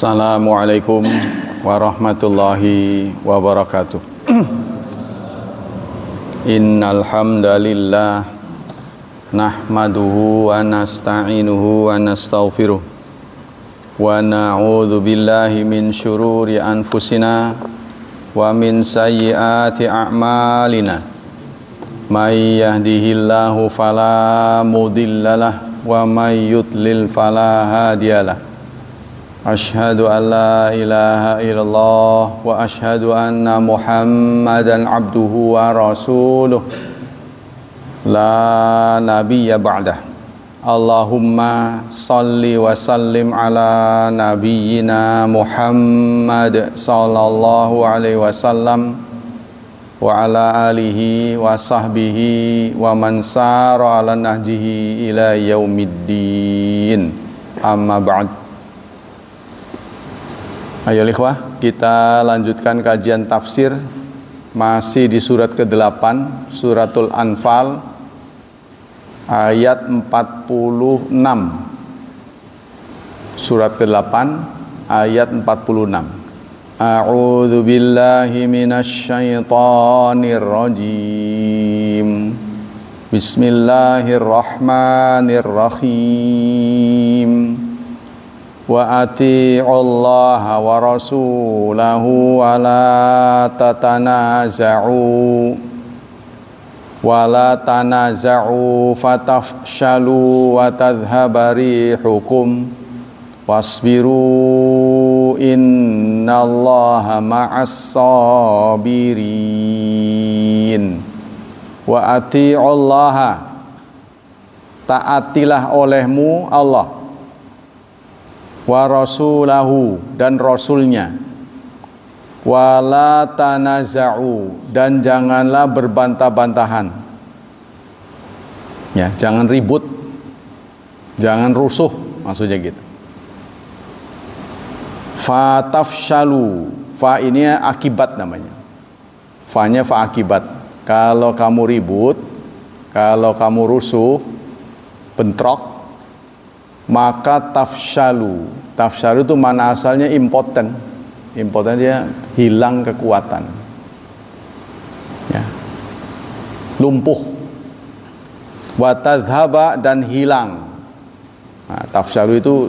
Assalamualaikum warahmatullahi wabarakatuh. Innal hamdalillah nahmaduhu wa nasta'inuhu wa nastaghfiruh wa na'udzu billahi min syururi anfusina wa min sayyiati a'malina. May yahdihillahu fala mudhillalah wa may yudlil fala hadiyalah. Ashhadu an la ilaha illallah wa ashhadu anna Muhammadan abduhu wa rasuluh la nabiyya ba'dah. Allahumma salli wa sallim ala nabiyyina Muhammad sallallahu alaihi wasallam wa ala alihi wa sahbihi wa man sara ala nahjihi ila yaumiddin. Amma ba'd. Ayo ikhwah, kita lanjutkan kajian tafsir masih di surat ke-8, suratul Anfal ayat 46. Surat ke-8 ayat 46. A'udzu billahi minasy syaithanir rajim. Bismillahirrahmanirrahim. Wa ati'ullaha wa rasulahu wa la tanaza'u fatafshalu wa tadhhaba rihukum wasbiru innallaha ma'as sabirin. Wa ati'ullaha, taatilah olehmu Allah, wa rasulahu, dan rasulnya, wala tanaza'u, dan janganlah berbantah-bantahan, ya, jangan ribut, jangan rusuh, maksudnya gitu. Fatafshalu, fa ini akibat namanya, fa-nya fa akibat. Kalau kamu ribut, kalau kamu rusuh, bentrok, maka tafshalu. Tafshalu itu mana asalnya impoten. Impoten dia hilang kekuatan, ya, lumpuh. Wa tadhhaba, dan hilang. Nah, tafshalu itu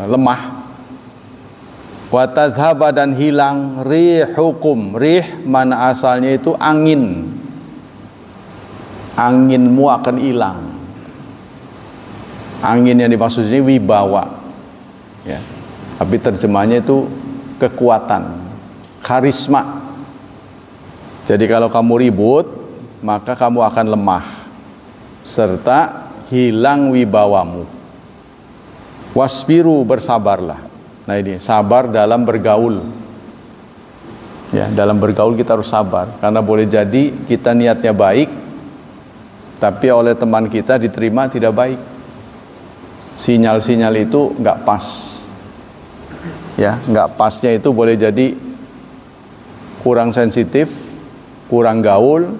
lemah. Wa tadhhaba, dan hilang rihukum. Rih mana asalnya itu angin. Anginmu akan hilang. Angin yang dimaksud ini wibawa, ya, tapi terjemahnya itu kekuatan, karisma. Jadi kalau kamu ribut, maka kamu akan lemah serta hilang wibawamu. Wasbiru, bersabarlah. Nah ini sabar dalam bergaul, ya, dalam bergaul kita harus sabar, karena boleh jadi kita niatnya baik tapi oleh teman kita diterima tidak baik. Sinyal-sinyal itu nggak pas, ya, nggak pasnya itu boleh jadi kurang sensitif, kurang gaul,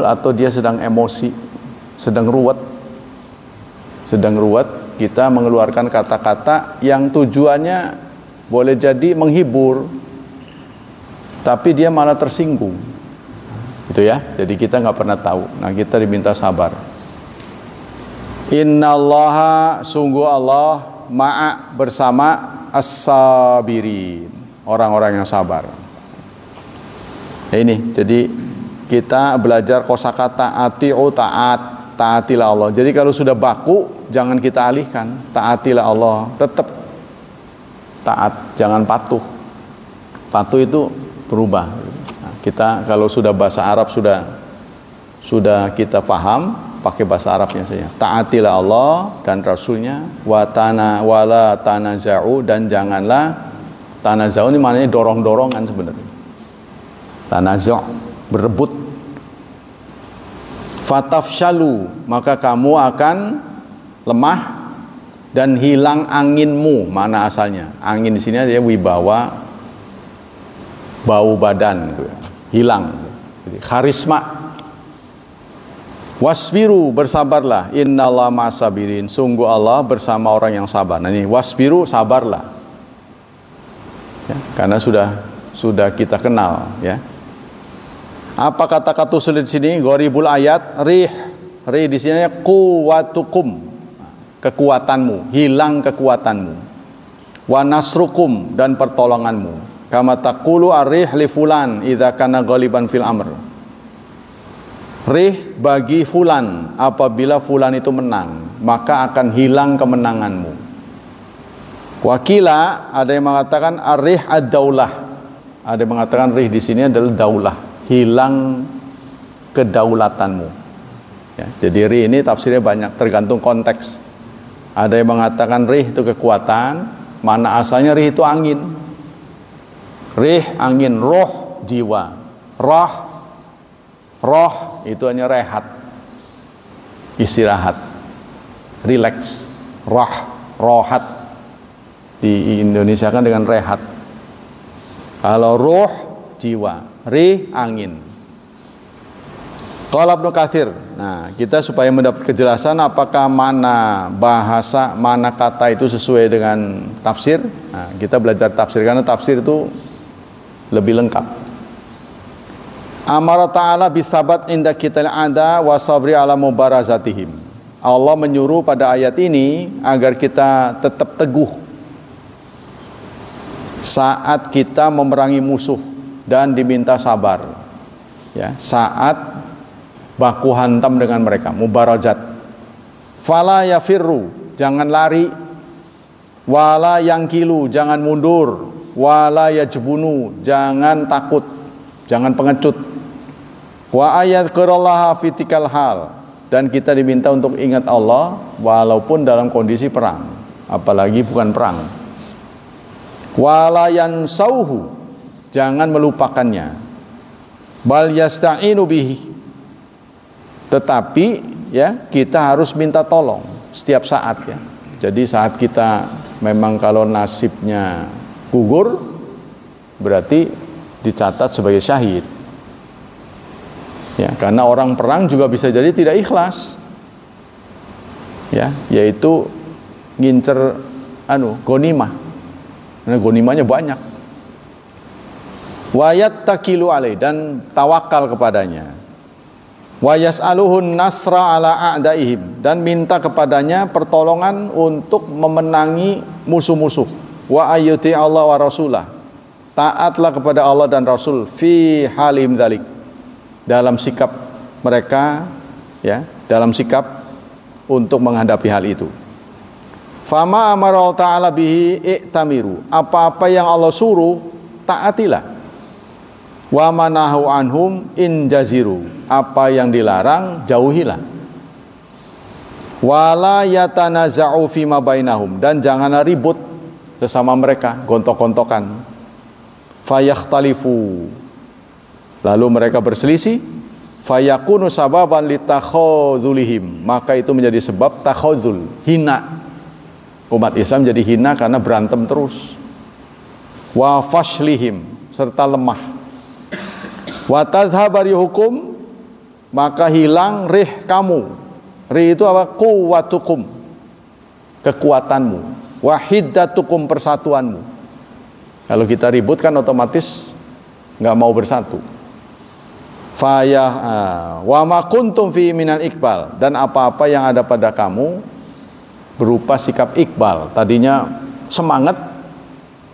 atau dia sedang emosi, sedang ruwet, kita mengeluarkan kata-kata yang tujuannya boleh jadi menghibur, tapi dia malah tersinggung, gitu ya. Jadi kita nggak pernah tahu. Nah, kita diminta sabar. Innallaha, sungguh Allah, ma'a, bersama, as-sabirin, orang-orang yang sabar. Ya ini, jadi kita belajar kosakata ati'u, taat, taatilah Allah. Jadi kalau sudah baku, jangan kita alihkan, taatilah Allah, tetap taat, jangan patuh. Patuh itu berubah. Nah, kita kalau sudah bahasa Arab sudah kita paham, pakai bahasa Arabnya saja. Taatilah Allah dan Rasulnya, wala tanaza'u, dan janganlah. Tanaza'u ini maknanya dorong-dorongan sebenarnya. Tanaza', berebut. Fatafshalu, maka kamu akan lemah dan hilang anginmu. Mana asalnya? Angin di sini dia wibawa, bau badan, gitu ya. Hilang. Jadi karisma. Wasbiru, bersabarlah. Innallaha ma'as-sabirin. Sungguh Allah bersama orang yang sabar. Nah ini wasbiru, sabarlah. Ya, karena sudah kita kenal, ya. Apa kata-kata sulit di sini? Gharibul ayat, rih di sini quwwatukum, kekuatanmu, hilang kekuatanmu. Wa nasrukum, dan pertolonganmu. Kama taqulu ar-rih li fulan idza kana ghaliban fil amr. Rih bagi fulan, apabila fulan itu menang, maka akan hilang kemenanganmu. Wakila, ada yang mengatakan ar-rih ad-daulah. Ada yang mengatakan rih di sini adalah daulah, hilang kedaulatanmu. Ya, jadi rih ini tafsirnya banyak, tergantung konteks. Ada yang mengatakan rih itu kekuatan, mana asalnya rih itu angin. Rih angin, roh jiwa, roh itu hanya rehat, istirahat, relax, rohat. Di Indonesia kan dengan rehat. Kalau roh jiwa, rih angin. Qala Ibnu Katsir. Nah, kita supaya mendapat kejelasan apakah mana bahasa, mana kata itu sesuai dengan tafsir. Nah, kita belajar tafsir karena tafsir itu lebih lengkap. Amara ta'ala bisabat inda kital ada wa sabri ala mubarazatihim. Allah menyuruh pada ayat ini agar kita tetap teguh saat kita memerangi musuh dan diminta sabar. Ya, saat baku hantam dengan mereka, mubarazat. Fala yafirru, jangan lari. Wala yangkilu, jangan mundur. Wala yajbunu, jangan takut, jangan pengecut. Wa ayadhkurallaha fitikal hal, dan kita diminta untuk ingat Allah walaupun dalam kondisi perang, apalagi bukan perang. Wala yansauhu, jangan melupakannya. Bal yasta'inu bihi, tetapi ya kita harus minta tolong setiap saat ya. Jadi saat kita memang kalau nasibnya gugur, berarti dicatat sebagai syahid. Ya, karena orang perang juga bisa jadi tidak ikhlas. Ya, yaitu ngincer ghanimah. Karena ghanimahnya banyak. Wa yattakilu alai, dan tawakal kepadanya. Wa yas'aluhun nasra ala a'daihim, dan minta kepadanya pertolongan untuk memenangi musuh-musuh. Wa ayyuti Allah wa rasulah, taatlah kepada Allah dan Rasul fi halim dzalik, dalam sikap mereka, ya, dalam sikap untuk menghadapi hal itu. Fama amara ta'ala bihi i'tamiru, apa-apa yang Allah suruh taatilah. Wa manahu anhum in jaziru, apa yang dilarang jauhilah. Wala yatanaza'u fima bainahum, dan jangan ribut sesama mereka, gontok-gontokan. Fayakhtalifu, lalu mereka berselisih. Fayakunu sababan litakhadzulihim, maka itu menjadi sebab takhadzul, hina. Umat Islam jadi hina karena berantem terus. Wa fashlihim, serta lemah. Wa tadhhabari hukum, maka hilang rih kamu. Rih itu apa? Quwwatukum, kekuatanmu. Wa hiddatukum, persatuanmu. Kalau kita ribut kan otomatis nggak mau bersatu. Wa ma kuntum fi minal iqbal, dan apa-apa yang ada pada kamu berupa sikap iqbal. Tadinya semangat,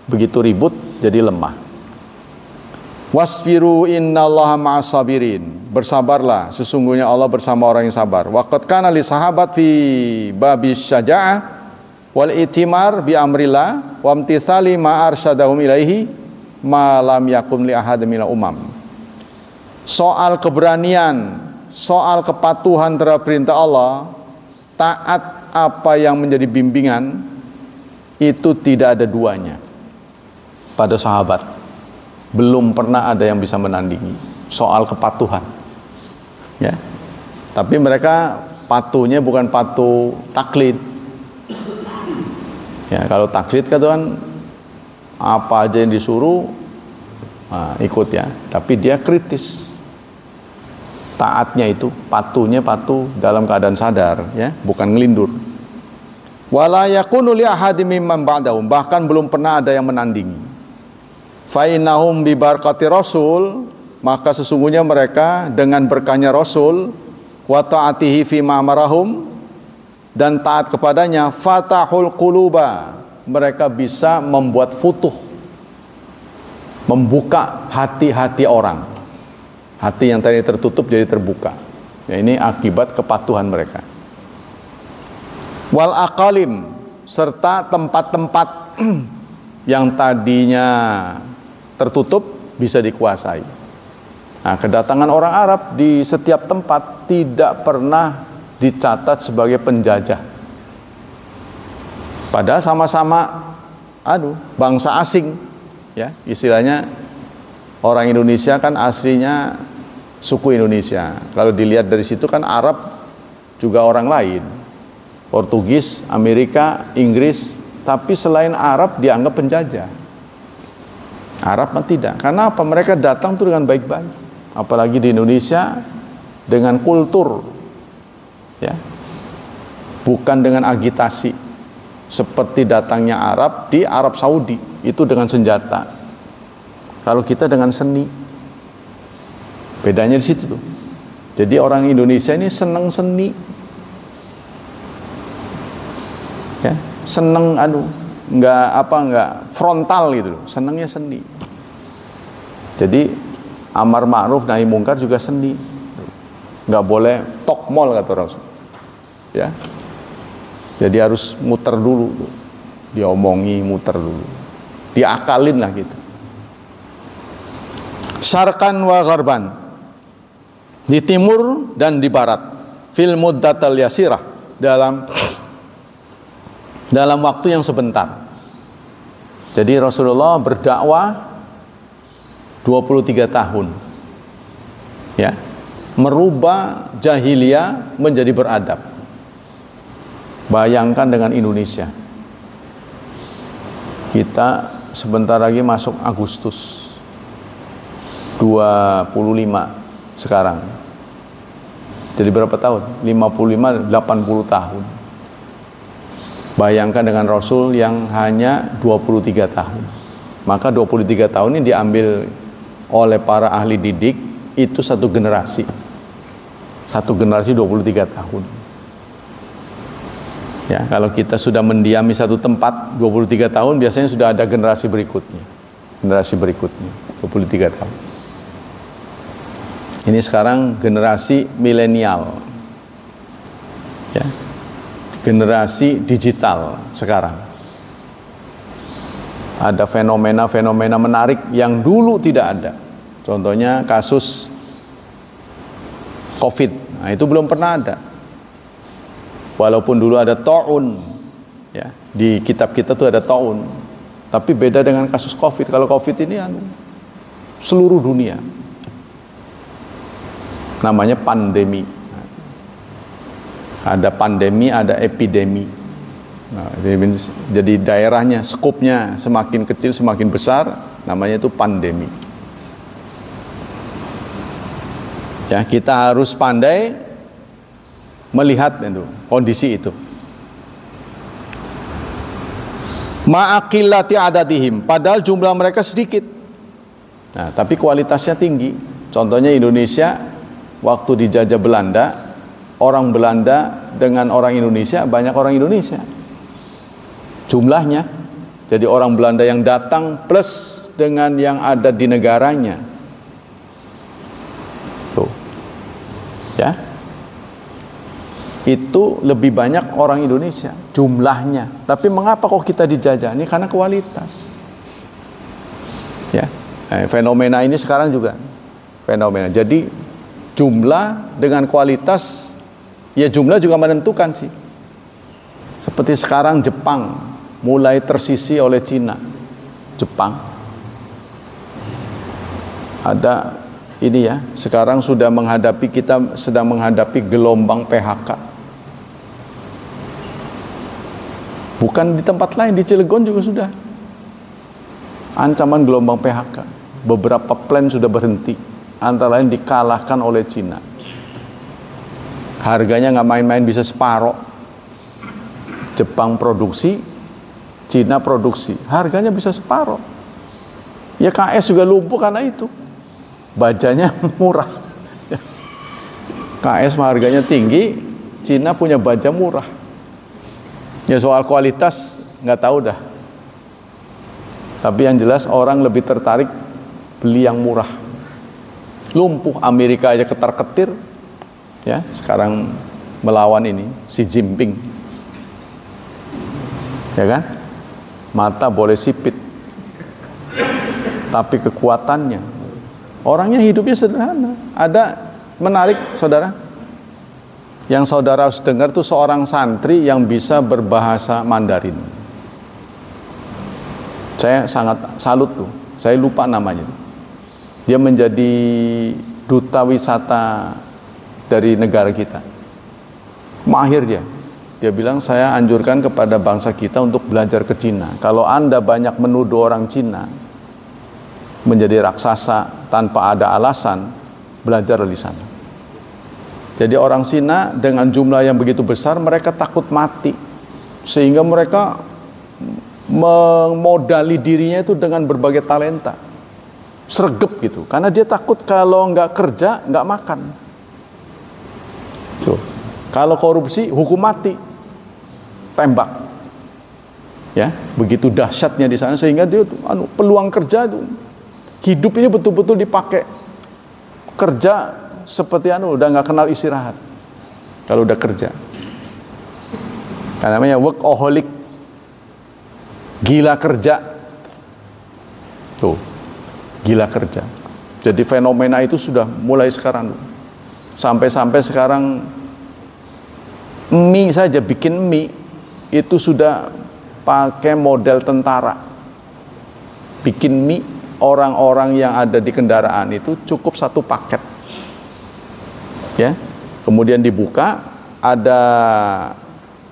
begitu ribut jadi lemah. Wasbiru innallaha ma'as-sabirin, bersabarlah, sesungguhnya Allah bersama orang yang sabar. Waqad kana li sahabat fi babis syaja'ah wal itimar bi amrillah wa imtithali ma arsyadahum ilaihi ma lam yakun li ahad minal umam. Soal keberanian, soal kepatuhan terhadap perintah Allah, taat apa yang menjadi bimbingan, itu tidak ada duanya pada sahabat. Belum pernah ada yang bisa menandingi soal kepatuhan, ya. Tapi mereka patuhnya bukan patuh taklid. Ya, kalau taklid kan apa aja yang disuruh ikut ya, tapi dia kritis. taatnya itu, patuh dalam keadaan sadar, ya, bukan ngelindur. Wala yakunu li ahadin mimman ba'dahum, bahkan belum pernah ada yang menandingi. Fa innahum bi barakati rasul, maka sesungguhnya mereka dengan berkahnya Rasul, wa ta'atihi fi ma amarahum, dan taat kepadanya, fatahul quluba, mereka bisa membuat futuh, membuka hati-hati orang. Hati yang tadi tertutup jadi terbuka. Ya, ini akibat kepatuhan mereka. Wal aqalim, serta tempat-tempat yang tadinya tertutup bisa dikuasai. Nah, kedatangan orang Arab di setiap tempat tidak pernah dicatat sebagai penjajah. Padahal sama-sama bangsa asing, ya, istilahnya orang Indonesia kan aslinya suku Indonesia. Kalau dilihat dari situ kan Arab juga orang lain. Portugis, Amerika, Inggris, tapi selain Arab dianggap penjajah. Arab mah tidak. Karena apa? Mereka datang tuh dengan baik-baik. Apalagi di Indonesia dengan kultur, ya, bukan dengan agitasi seperti datangnya Arab di Arab Saudi itu dengan senjata. Kalau kita dengan seni, bedanya di situ tuh. Jadi orang Indonesia ini senang seni, ya, seneng nggak frontal gitu, senangnya seni. Jadi amar ma'ruf nahi mungkar juga seni, nggak boleh tokmol kata Rasul, ya. Jadi harus muter dulu, diomongi, muter dulu, diakalin lah gitu. Syarqan wa gharban, di timur dan di barat, fil muddatal yasirah, dalam waktu yang sebentar. Jadi Rasulullah berdakwah 23 tahun, ya, merubah jahiliyah menjadi beradab. Bayangkan dengan Indonesia, kita sebentar lagi masuk Agustus 25 sekarang. Jadi berapa tahun? 55, 80 tahun. Bayangkan dengan Rasul yang hanya 23 tahun. Maka 23 tahun ini diambil oleh para ahli didik, itu satu generasi 23 tahun. Ya, kalau kita sudah mendiami satu tempat 23 tahun, biasanya sudah ada generasi berikutnya 23 tahun. Ini sekarang generasi milenial, ya, generasi digital sekarang. Ada fenomena-fenomena menarik yang dulu tidak ada. Contohnya kasus COVID. Nah, itu belum pernah ada. Walaupun dulu ada ta'un, ya, di kitab kita tuh ada ta'un. Tapi beda dengan kasus COVID. Kalau COVID ini seluruh dunia. Namanya pandemi. Ada pandemi, ada epidemi. Nah, jadi daerahnya, skopnya semakin kecil semakin besar, namanya itu pandemi. Ya, kita harus pandai melihat itu, kondisi itu. Ma'aqillati adatihim, padahal jumlah mereka sedikit. Nah, tapi kualitasnya tinggi. Contohnya Indonesia waktu dijajah Belanda, orang Belanda dengan orang Indonesia, banyak orang Indonesia jumlahnya. Jadi orang Belanda yang datang plus dengan yang ada di negaranya. Tuh. Ya. Itu lebih banyak orang Indonesia jumlahnya. Tapi mengapa kok kita dijajah? Ini karena kualitas. Ya. Fenomena ini sekarang juga fenomena. Jadi jumlah dengan kualitas, ya jumlah juga menentukan sih. Seperti sekarang Jepang mulai tersisi oleh Cina. Jepang ada ini ya, sekarang kita sedang menghadapi gelombang PHK. Bukan di tempat lain, di Cilegon juga sudah ancaman gelombang PHK. Beberapa plan sudah berhenti, antara lain dikalahkan oleh Cina. Harganya nggak main-main, bisa separoh. Jepang produksi, Cina produksi, harganya bisa separoh. Ya KS juga lumpuh karena itu. Bajanya murah. KS mah harganya tinggi, Cina punya baja murah. Ya soal kualitas nggak tahu dah. Tapi yang jelas orang lebih tertarik beli yang murah. Lumpuh, Amerika aja ketar-ketir. Ya, sekarang melawan ini Xi Jinping. Ya kan? Mata boleh sipit, tapi kekuatannya, orangnya hidupnya sederhana. Ada menarik saudara, yang saudara harus dengar tuh seorang santri yang bisa berbahasa Mandarin. Saya sangat salut tuh, saya lupa namanya. Dia menjadi duta wisata dari negara kita. Mahir dia. Dia bilang, saya anjurkan kepada bangsa kita untuk belajar ke Cina. Kalau Anda banyak menuduh orang Cina menjadi raksasa tanpa ada alasan, belajar di sana. Jadi orang Cina dengan jumlah yang begitu besar, mereka takut mati. Sehingga mereka memodali dirinya itu dengan berbagai talenta. Sregep gitu. Karena dia takut kalau nggak kerja, nggak makan. Tuh. Kalau korupsi, hukum mati. Tembak. Ya, begitu dahsyatnya di sana sehingga dia peluang kerja itu hidup ini betul-betul dipakai kerja seperti udah nggak kenal istirahat kalau udah kerja. Namanya workaholic, gila kerja. Tuh, gila kerja. Jadi fenomena itu sudah mulai sekarang. Sampai-sampai sekarang mie saja, bikin mie itu sudah pakai model tentara. Bikin mie, orang-orang yang ada di kendaraan itu cukup satu paket. Ya, kemudian dibuka, ada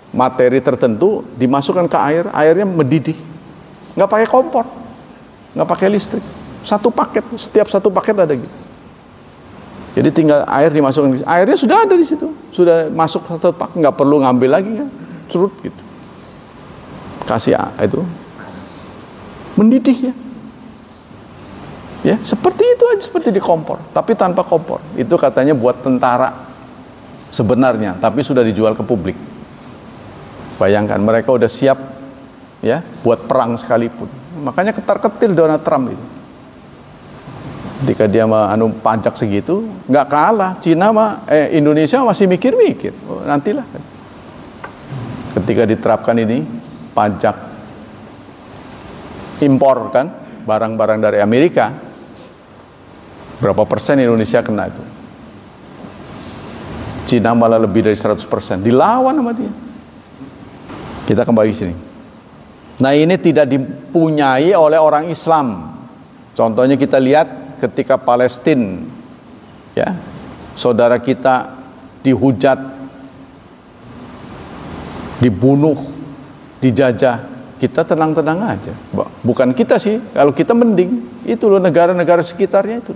materi tertentu dimasukkan ke air, airnya mendidih. Nggak pakai kompor, nggak pakai listrik. Satu paket, setiap satu paket ada gitu. Jadi tinggal air dimasukkan, airnya sudah ada di situ, sudah masuk satu paket, nggak perlu ngambil lagi kan, curut gitu. Kasih itu mendidih ya. Ya, seperti itu aja, seperti di kompor, tapi tanpa kompor. Itu katanya buat tentara sebenarnya, tapi sudah dijual ke publik. Bayangkan mereka udah siap ya buat perang sekalipun. Makanya ketar-ketir Donald Trump itu. Ketika dia pajak segitu, nggak kalah. Cina Indonesia masih mikir-mikir. Oh, nantilah. Ketika diterapkan ini pajak impor kan barang-barang dari Amerika, berapa persen Indonesia kena itu? Cina malah lebih dari 100%, dilawan sama dia. Kita kembali sini. Nah, ini tidak dipunyai oleh orang Islam. Contohnya kita lihat ketika Palestina, ya, saudara kita dihujat, dibunuh, dijajah, kita tenang-tenang aja. Bukan kita sih, kalau kita mending, itu loh negara-negara sekitarnya itu.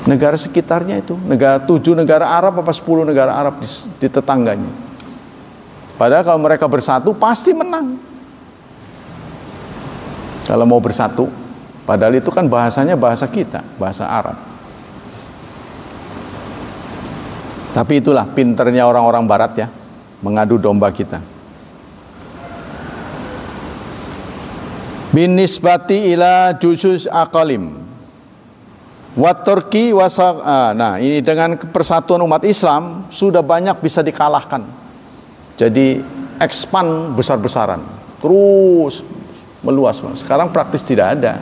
Negara sekitarnya itu, 7 negara Arab apa 10 negara Arab di tetangganya. Padahal kalau mereka bersatu pasti menang. Kalau mau bersatu, padahal itu kan bahasanya bahasa kita, bahasa Arab. Tapi itulah pinternya orang-orang barat ya, mengadu domba kita. Bin nisbati ila juzus aqalim wa Turki nah ini dengan persatuan umat Islam sudah banyak bisa dikalahkan. Jadi expand besar-besaran, terus meluas. Sekarang praktis tidak ada.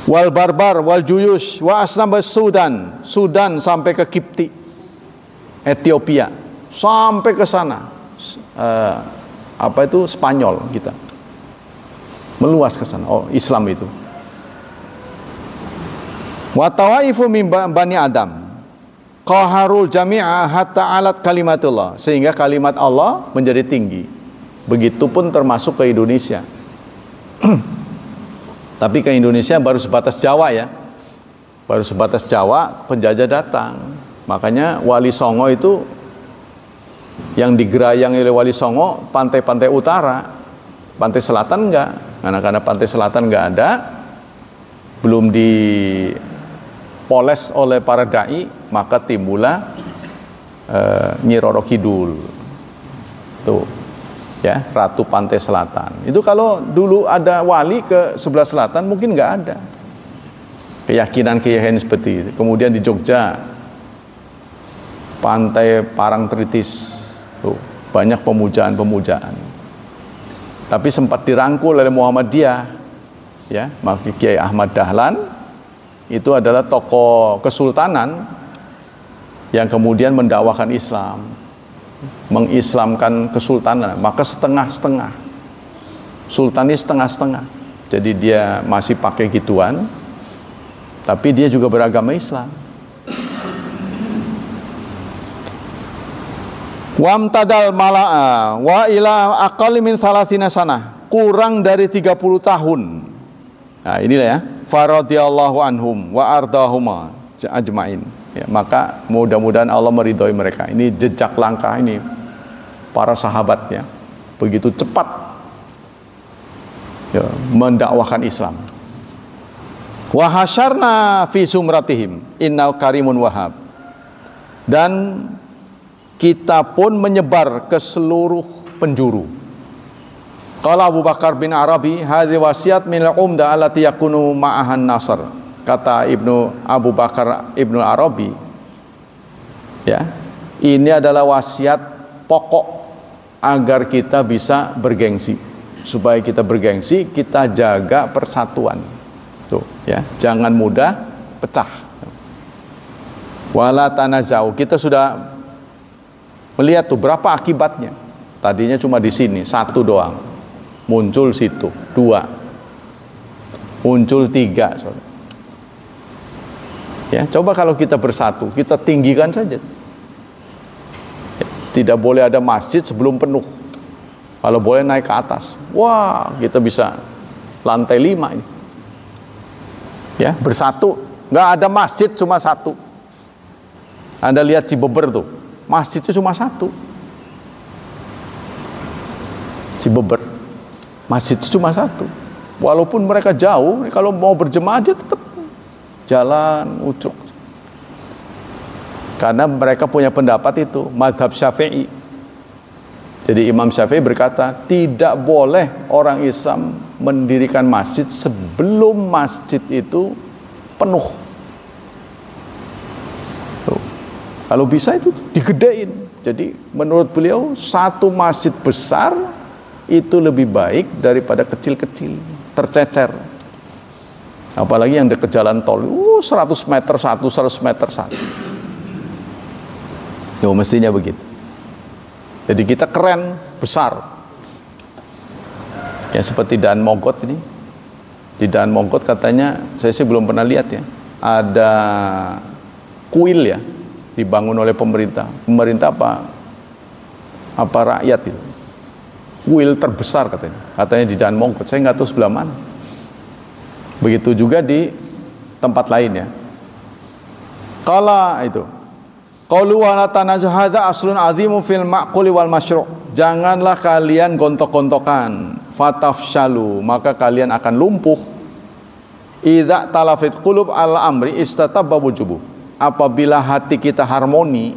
Wal barbar wal juyush wa asnab Sudan, Sudan sampai ke Kipti, Ethiopia sampai ke sana. Apa itu Spanyol kita. Meluas ke sana. Oh, Islam itu. Wa tawaifu min bani Adam qaharul jami'a hatta alat kalimatullah, sehingga kalimat Allah menjadi tinggi. Begitupun termasuk ke Indonesia. Tapi ke Indonesia baru sebatas Jawa ya. Baru sebatas Jawa, penjajah datang. Makanya Wali Songo itu yang digerayangi oleh Wali Songo pantai-pantai utara, pantai selatan enggak. Karena pantai selatan enggak ada, belum dipoles oleh para dai, maka timbullah Nyi Roro Kidul. Tuh, ya, Ratu Pantai Selatan. Itu kalau dulu ada wali ke sebelah selatan mungkin nggak ada. Keyakinan seperti itu. Kemudian di Jogja, Pantai Parangtritis, tuh, banyak pemujaan. Tapi sempat dirangkul oleh Muhammadiyah, ya, maka Kiai Ahmad Dahlan itu adalah tokoh kesultanan yang kemudian mendakwakan Islam, mengislamkan kesultanan, maka setengah-setengah, sultani setengah-setengah. Jadi dia masih pakai gituan, tapi dia juga beragama Islam. Wamtadal mala'a wa ila aqalli min salasina sanah, kurang dari 30 tahun. Nah, inilah ya, faradhiyallahu anhum wa ardahuma ajmain. Ya, maka mudah-mudahan Allah meridhoi mereka. Ini jejak langkah ini para sahabatnya, begitu cepat ya, mendakwahkan Islam. Wa hasyarna fi sumratihim innal karimun wahhab. Dan kita pun menyebar ke seluruh penjuru. Qala Abu Bakar bin Arabi, hadhi wasiat min al-umda allati yakunu ma'ahan nasr. Kata Abu Bakar Ibnu Arabi, ya, ini adalah wasiat pokok agar kita bisa bergengsi. Supaya kita bergengsi, kita jaga persatuan. Tuh, ya, jangan mudah pecah. Wala tanazau, kita sudah melihat tuh berapa akibatnya. Tadinya cuma di sini, satu doang. Muncul situ, dua. Muncul tiga, saudara. Ya, coba kalau kita bersatu, kita tinggikan saja. Ya, tidak boleh ada masjid sebelum penuh. Kalau boleh naik ke atas, wah, kita bisa lantai 5 ini. Ya, bersatu, nggak ada masjid cuma satu. Anda lihat Cibeber tuh, masjidnya cuma satu. Cibeber, masjidnya cuma satu. Walaupun mereka jauh, kalau mau berjemaah dia tetap jalan ucuk. Karena mereka punya pendapat itu, mazhab Syafi'i. Jadi Imam Syafi'i berkata, tidak boleh orang Islam mendirikan masjid sebelum masjid itu penuh. Tuh. Kalau bisa itu digedein. Jadi menurut beliau satu masjid besar itu lebih baik daripada kecil-kecil, tercecer. Apalagi yang dekat jalan tol, 100 meter satu, 100 meter satu. Yo, mestinya begitu. Jadi kita keren, besar. Ya seperti Daan Mogot ini. Di Daan Mogot katanya, saya sih belum pernah lihat ya, ada kuil ya, dibangun oleh pemerintah. Pemerintah apa rakyat itu. Kuil terbesar katanya. Katanya di Daan Mogot, saya nggak tahu sebelah mana. Begitu juga di tempat lain ya. Kala itu, qalu wa la tanazu hadza aslun azimun fil ma'quli wal masyru'. Janganlah kalian gontok-gontokan, fatafshalu, maka kalian akan lumpuh. Idza talafit qulub al amri istatabba wujubu. Apabila hati kita harmoni,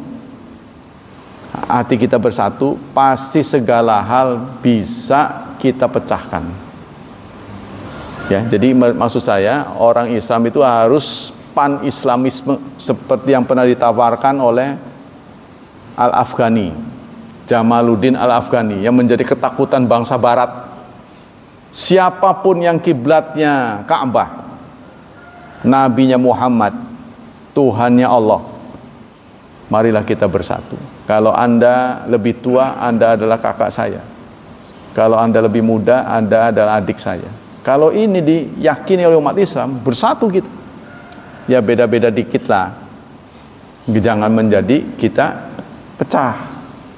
hati kita bersatu, pasti segala hal bisa kita pecahkan. Ya, jadi maksud saya orang Islam itu harus pan-islamisme seperti yang pernah ditawarkan oleh Al-Afghani, Jamaluddin Al-Afghani, yang menjadi ketakutan bangsa barat. Siapapun yang kiblatnya Ka'bah, nabinya Muhammad, Tuhannya Allah, marilah kita bersatu. Kalau Anda lebih tua, Anda adalah kakak saya. Kalau Anda lebih muda, Anda adalah adik saya. Kalau ini diyakini oleh umat Islam, bersatu kita. Ya beda-beda dikit lah. Jangan menjadi kita pecah.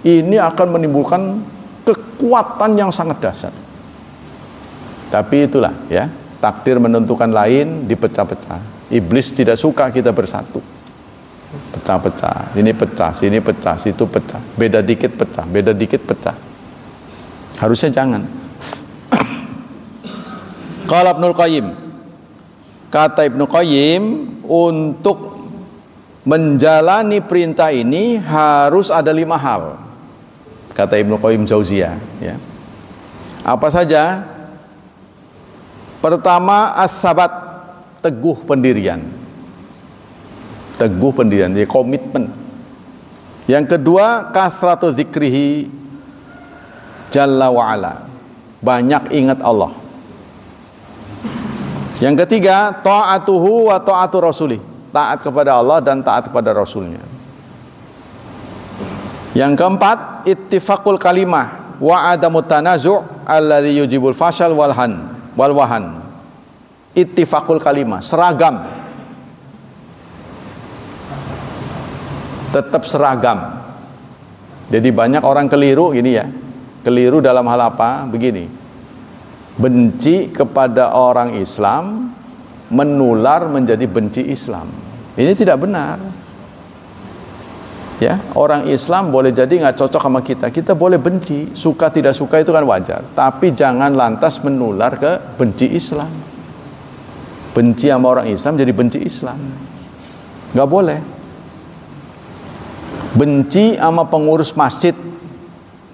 Ini akan menimbulkan kekuatan yang sangat dahsyat. Tapi itulah ya, takdir menentukan lain, dipecah-pecah. Iblis tidak suka kita bersatu. pecah-pecah, ini pecah, sini pecah, situ pecah, beda dikit pecah, beda dikit pecah. Harusnya jangan. Qala Ibnul Qayyim, kata Ibnu Qayyim, untuk menjalani perintah ini harus ada 5 hal, kata Ibnu Qayyim Jauziyah, ya. Apa saja? Pertama, as-sabat, teguh pendirian. Teguh pendirian, jadi komitmen. Yang kedua, kasratu zikrihi jalla wa'ala, banyak ingat Allah. Yang ketiga, ta'atuhu wa ta'atu rasulih, taat kepada Allah dan taat kepada Rasulnya. Yang keempat, ittifaqul kalimah wa adamu tanazu' alladhi yujibul fashal wal wahan. Ittifaqul kalimah, seragam, tetap seragam. Jadi banyak orang keliru gini ya, keliru dalam hal apa? Begini, benci kepada orang Islam menular menjadi benci Islam. Ini tidak benar. Ya, orang Islam boleh jadi nggak cocok sama kita, kita boleh benci, suka tidak suka itu kan wajar. Tapi jangan lantas menular ke benci Islam. Benci sama orang Islam jadi benci Islam, nggak boleh. Benci sama pengurus masjid,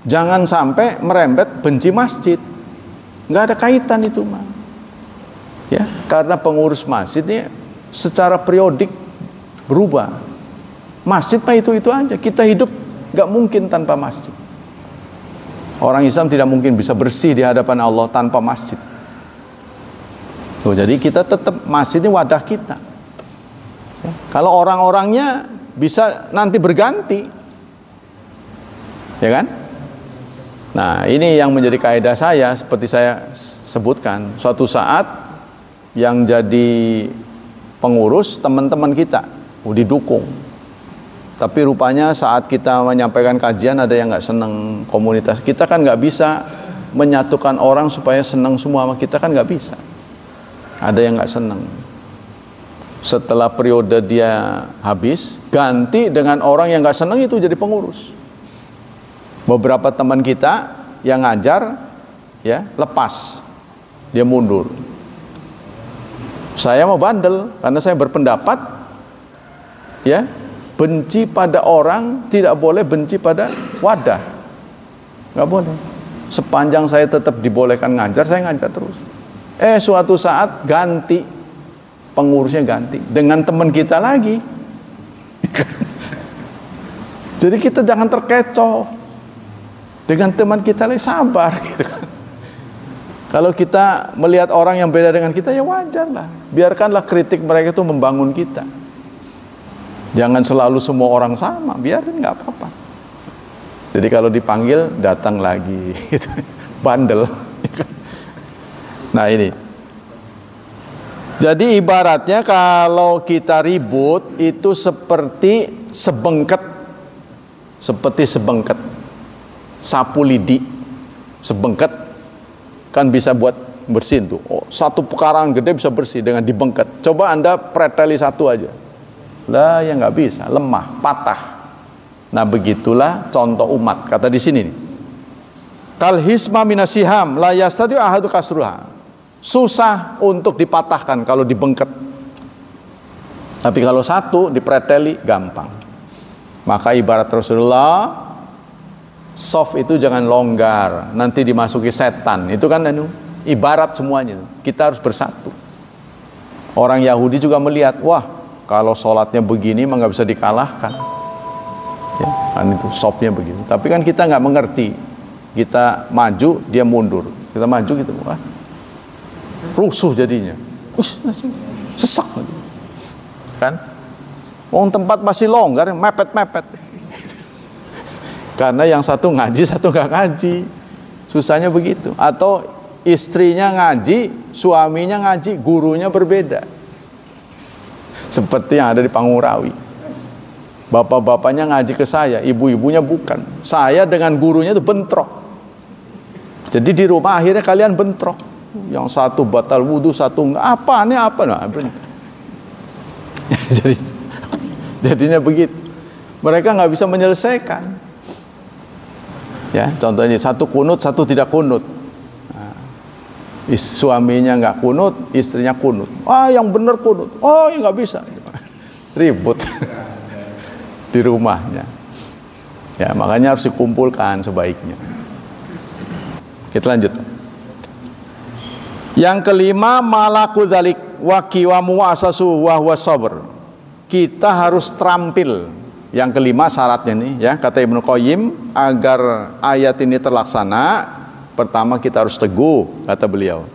jangan sampai merembet benci masjid. Nggak ada kaitan itu mah. Ya, karena pengurus masjid ini secara periodik berubah. Masjid mah itu aja. Kita hidup nggak mungkin tanpa masjid. Orang Islam tidak mungkin bisa bersih di hadapan Allah tanpa masjid. Tuh, jadi kita tetap, masjid ini wadah kita. Ya, kalau orang-orangnya bisa nanti berganti, ya kan? Nah, ini yang menjadi kaidah saya, seperti saya sebutkan. Suatu saat yang jadi pengurus teman-teman kita, didukung. Tapi rupanya saat kita menyampaikan kajian ada yang nggak senang komunitas. Kita kan nggak bisa menyatukan orang supaya senang semua sama kita, kan nggak bisa. Ada yang nggak senang. Setelah periode dia habis, ganti dengan orang yang nggak senang itu jadi pengurus. Beberapa teman kita yang ngajar, ya lepas, dia mundur. Saya mau bandel karena saya berpendapat, ya, benci pada orang tidak boleh benci pada wadah, nggak boleh. Sepanjang saya tetap dibolehkan ngajar, saya ngajar terus. Suatu saat ganti, pengurusnya ganti dengan teman kita lagi. Jadi kita jangan terkecoh dengan teman kita lagi, sabar gitu kan. Kalau kita melihat orang yang beda dengan kita, ya wajar lah. Biarkanlah kritik mereka itu membangun kita. Jangan selalu semua orang sama, biarin, nggak apa-apa. Jadi kalau dipanggil datang lagi, gitu. Bandel. Nah ini. Jadi ibaratnya kalau kita ribut itu seperti sebengket, sapu lidi, sebengket kan bisa buat bersihin tuh. Satu pekarangan gede bisa bersih dengan dibengket. Coba Anda preteli satu aja. Lah ya nggak bisa, lemah, patah. Nah begitulah contoh umat, kata di sini nih. Kal hisma minasiham la yastati ahadu kasruha. Susah untuk dipatahkan kalau dibengket. Tapi kalau satu dipreteli gampang. Maka ibarat Rasulullah, soft itu jangan longgar, nanti dimasuki setan. Itu kan ibarat semuanya. Kita harus bersatu. Orang Yahudi juga melihat, wah, kalau sholatnya begini mah nggak bisa dikalahkan, ya, kan itu softnya begitu. Tapi kan kita nggak mengerti, kita maju dia mundur, kita maju gitu, wah, rusuh jadinya, sesak, kan? Tempat masih longgar, mepet. Karena yang satu ngaji, satu nggak ngaji, susahnya begitu. Atau istrinya ngaji, suaminya ngaji, gurunya berbeda. Seperti yang ada di Pangurawi. Bapak-bapaknya ngaji ke saya, ibu-ibunya bukan. Saya dengan gurunya itu bentrok. Jadi di rumah akhirnya kalian bentrok. Yang satu batal wudhu, satu enggak. Apa? Nah, jadi Jadinya begitu. Mereka nggak bisa menyelesaikan. Ya, contohnya satu kunut, satu tidak kunut. Nah, suaminya nggak kunut, istrinya kunut. Yang benar kunut. Yang nggak bisa. Ribut di rumahnya. Ya, makanya harus dikumpulkan sebaiknya. Kita lanjut. Yang kelima, malaku dzalik wa qiwamu asasu wa huwa sabr. Kita harus terampil. Yang kelima syaratnya nih ya, kata Ibnu Qayyim, agar ayat ini terlaksana, pertama kita harus teguh, kata beliau.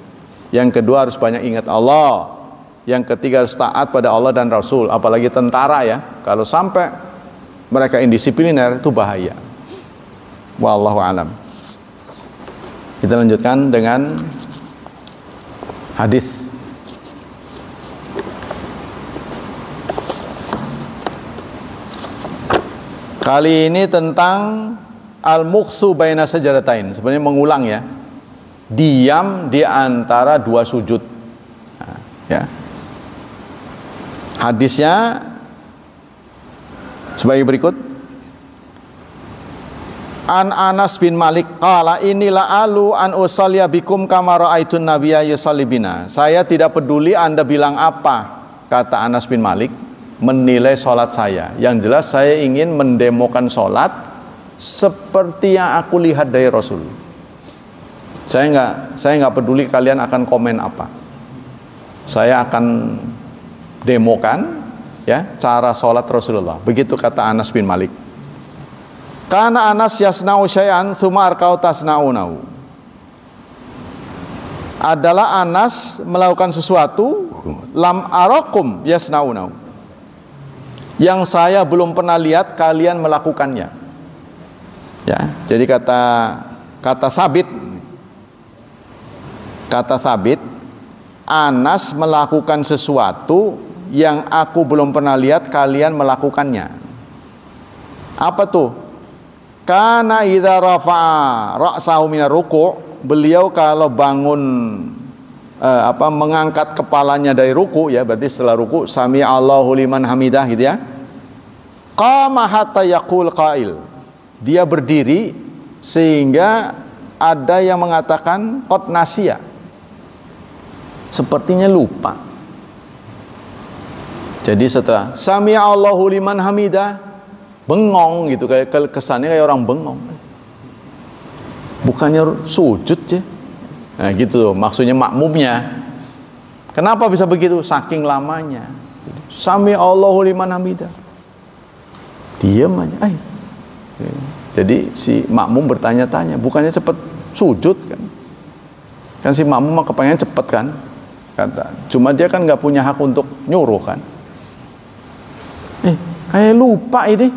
Yang kedua harus banyak ingat Allah. Yang ketiga harus taat pada Allah dan Rasul, apalagi tentara ya. Kalau sampai mereka indisipliner itu bahaya. Wallahu alam. Kita lanjutkan dengan hadis. Kali ini tentang al-muqsu baina sajadatain. Sebenarnya mengulang ya. Diam di antara dua sujud. Nah, ya. Hadisnya sebagai berikut. An Anas bin Malik qala inilah alu an usalliya bikum kama ra'aitun nabiyya yusalli bina. Saya tidak peduli Anda bilang apa, kata Anas bin Malik, menilai sholat saya. Yang jelas saya ingin mendemokan sholat seperti yang aku lihat dari Rasul. Saya nggak peduli kalian akan komen apa. Saya akan demokan ya cara sholat Rasulullah. Begitu kata Anas bin Malik. Karena Anas yasna'u syai'an tsumma arkau tasna'unahu. Adalah Anas melakukan sesuatu lam arakum yasna'unahu. Yang saya belum pernah lihat kalian melakukannya. Ya, jadi kata Sabit, Anas melakukan sesuatu yang aku belum pernah lihat kalian melakukannya. Apa tuh? Kana idza rafa'a ra'sahu minar ruku', beliau kalau bangun mengangkat kepalanya dari ruku, ya berarti setelah ruku, sami Allahu liman hamidah gitu ya. Qama hatta yaqul qail. Dia berdiri sehingga ada yang mengatakan qad nasiya. Sepertinya lupa. Jadi setelah sami Allahu liman hamidah, bengong gitu, kayak kesannya kayak orang bengong. Bukannya sujud ya. Nah gitu maksudnya makmumnya. Kenapa bisa begitu? Saking lamanya. Sami Allahu liman hamidah. Diam aja. Jadi si makmum bertanya-tanya, bukannya cepat sujud kan? Kan si makmum mah kepengen cepet kan? Kata, cuma dia kan nggak punya hak untuk nyuruh kan? Kayak lupa ini,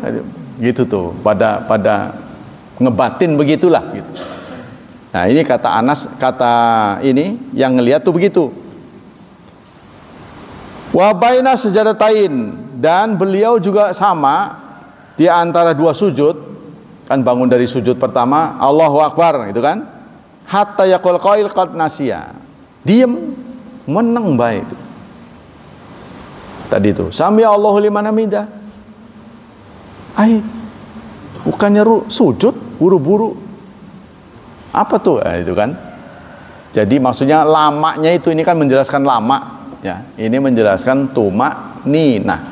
gitu tuh. Pada ngebatin begitulah. Gitu. Nah ini kata Anas, kata ini yang ngelihat tuh begitu. Wa baina sajadatain, dan beliau juga sama di antara dua sujud, kan bangun dari sujud pertama Allahu Akbar gitu kan, hatta yaqul qail qad nasiya, diem meneng baik itu. Tadi itu sami Allahu liman hamidah, bukannya sujud buru-buru apa tuh itu kan. Jadi maksudnya lamanya itu, ini kan menjelaskan lama ya, ini menjelaskan tumak ninah,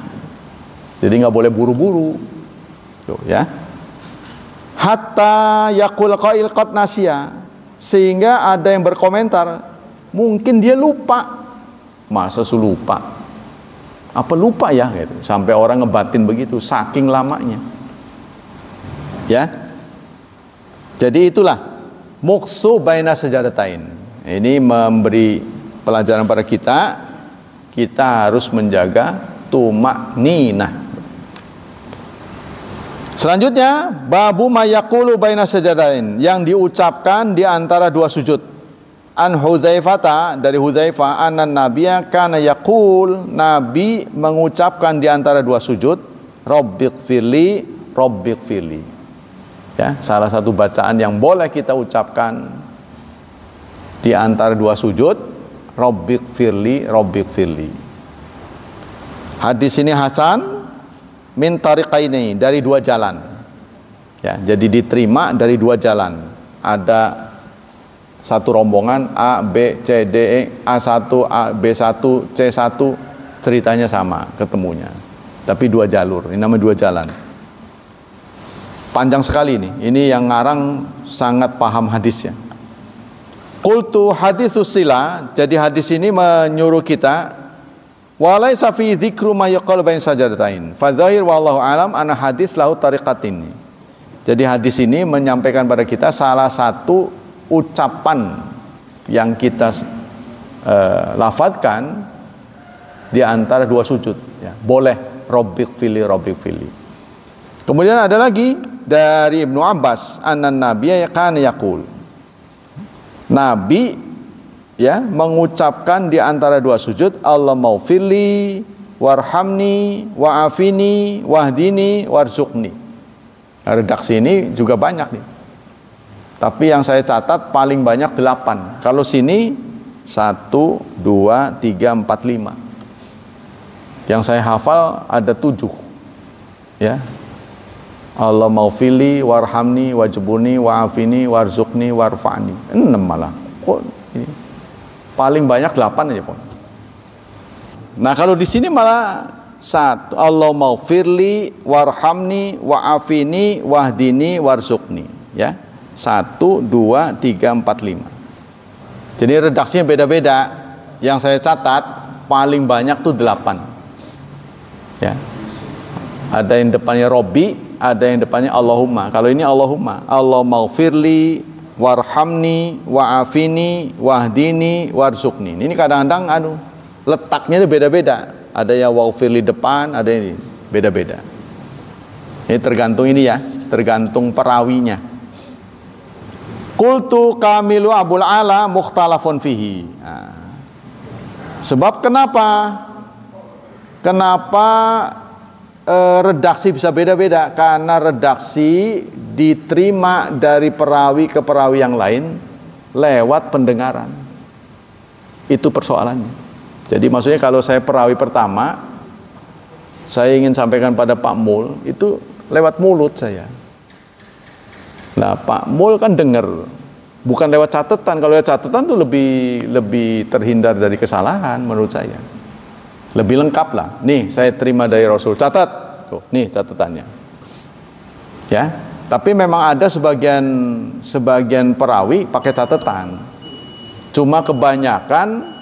jadi nggak boleh buru-buru tuh ya. Hatta yaqul qail qad nasiya, sehingga ada yang berkomentar mungkin dia lupa. Masa lupa? Apa lupa ya gitu. Sampai orang ngebatin begitu saking lamanya. Ya. Jadi itulah muqsu baina sajadatain. Ini memberi pelajaran pada kita harus menjaga tumak ninah. Selanjutnya, babu mayaqulu baina sajadatain, yang diucapkan di antara dua sujud. An Hudzaifah, dari Hudzaifah, anan nabiyya kana yaqul, nabi mengucapkan di antara dua sujud, rabbighfirli rabbighfirli. Ya, salah satu bacaan yang boleh kita ucapkan di antara dua sujud, rabbighfirli rabbighfirli. Hadis ini hasan min tariqaini, dari dua jalan. Ya, jadi diterima dari dua jalan. Ada satu rombongan A, B, C, D, E, A1, A, B1, C1, ceritanya sama ketemunya. Tapi dua jalur, ini namanya dua jalan. Panjang sekali nih. Ini yang ngarang sangat paham hadisnya. Qultu haditsus sila, jadi hadis ini menyuruh kita walaisa fi dzikru ma yaqal bain sajadatain. Fa dzahir wallahu alam ana hadis lahu tariqatin. Jadi hadis ini menyampaikan pada kita salah satu ucapan yang kita lafadzkan di antara dua sujud, ya. Boleh Rabbiq fili. Kemudian ada lagi dari Ibnu Abbas, annan nabiyya kana yaqul. Nabi, ya, mengucapkan di antara dua sujud, Allahumma ufirli warhamni wa'afini wahdini warzuqni. Redaksi ini juga banyak nih. Tapi yang saya catat paling banyak 8. Kalau sini 1, 2, 3, 4, 5. Yang saya hafal ada 7. Ya. Allah maufili warhamni wajbuni wa'afini warzuqni warfa'ni. 6 malah. Kok ini? Paling banyak 8 aja, Pak. Nah, kalau di sini malah 1. Allah maufirli warhamni wa'afini wahdini warzuqni. Ya. 1, 2, 3, 4, 5. Jadi redaksinya beda-beda. Yang saya catat paling banyak tuh 8. Ya. Ada yang depannya Robbi, ada yang depannya Allahumma. Kalau ini Allahumma, Allahumma ghfirli warhamni wa'afini wahdini warzuqni. Ini kadang-kadang letaknya itu beda-beda. Ada yang waghfirli depan, ada yang beda-beda. Ini tergantung ini ya, tergantung perawinya. Qultu kamilu abul ala mukhtalafun fihi. Nah, sebab kenapa redaksi bisa beda-beda? Karena redaksi diterima dari perawi ke perawi yang lain lewat pendengaran. Itu persoalannya. Jadi maksudnya kalau saya perawi pertama, saya ingin sampaikan pada Pak Mul, itu lewat mulut saya. Nah, Pak Mul kan dengar, bukan lewat catatan. Kalau lewat catatan tuh lebih terhindar dari kesalahan menurut saya. Lebih lengkap lah. Nih, saya terima dari Rasul. Catat. Tuh, nih catatannya. Ya. Tapi memang ada sebagian perawi pakai catatan. Cuma kebanyakan